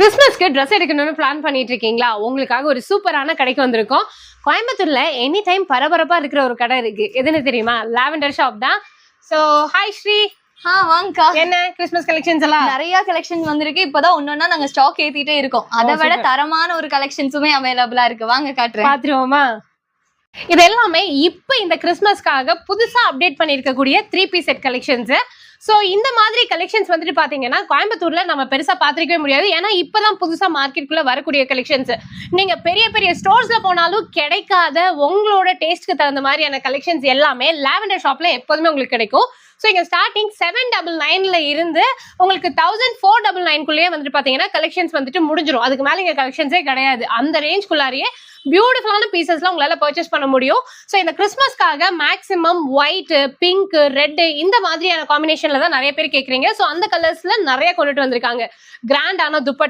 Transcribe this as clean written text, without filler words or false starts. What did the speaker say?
கிறிஸ்மஸ்க்கு ட்ரெஸ் எடுக்கணும்னு பிளான் பண்ணிட்டு இருக்கீங்களா? உங்களுக்காக ஒரு சூப்பரான கடைக்கு வந்திருக்கோம். கோயம்புத்தூர்ல எனி டைம் பரபரப்பா இருக்கிற ஒரு கடை இருக்கு. எதுன்னு தெரியுமா? லாவெண்டர் ஷாப் தான். So hi Sri. வாங்கக்கா. என்ன கிறிஸ்மஸ் கலெக்ஷன்ஸ் எல்லாம் நிறைய கலெக்ஷன் வந்திருக்கு. இப்பதான் ஒன்னொன்னா நாங்க ஸ்டாக் ஏத்திட்டே இருக்கோம். அதை விட தரமான ஒரு கலெக்ஷன்ஸுமே அவைலபிளா இருக்கு. வாங்க காட்டுறேன். பாத்துருவோமா? இது எல்லாமே இப்ப இந்த கிறிஸ்மஸ்க்காக புதுசா அப்டேட் பண்ணிருக்கக்கூடிய 3 பீஸ் செட் கலெக்ஷன்ஸ். ஸோ இந்த மாதிரி கலெக்ஷன்ஸ் வந்துட்டு பாத்தீங்கன்னா கோயம்புத்தூர்ல நம்ம பெருசா பாத்திருக்கவே முடியாது. ஏன்னா இப்பதான் புதுசா மார்க்கெட்டுக்குள்ள வரக்கூடிய கலெக்ஷன்ஸ். நீங்க பெரிய பெரிய ஸ்டோர்ஸ்ல போனாலும் கிடைக்காத உங்களோட டேஸ்ட்க்கு தகுந்த மாதிரியான கலெக்ஷன்ஸ் எல்லாமே லாவெண்டர் ஷாப்ல எப்போதுமே உங்களுக்கு கிடைக்கும். ஸோ இங்க ஸ்டார்டிங் 799ல இருந்து உங்களுக்கு 1499 வந்துட்டு பாத்தீங்கன்னா கலெக்ஷன்ஸ் வந்துட்டு முடிஞ்சிடும். அதுக்கு மேல இங்க கலெக்ஷன்ஸே கிடையாது. அந்த ரேஞ்ச்குள்ளாரியே பியூட்டிஃபுல்லான பீசஸ்லாம் உங்களால பர்ச்சேஸ் பண்ண முடியும். ஸோ இந்த கிறிஸ்மஸ்க்காக மேக்ஸிமம் ஒயிட், பிங்க், ரெட் இந்த மாதிரியான காம்பினேஷன்ல தான் நிறைய பேர் கேட்குறீங்க. ஸோ அந்த கலர்ஸ்ல நிறைய கொண்டுட்டு வந்திருக்காங்க. கிராண்டான துப்பட்டா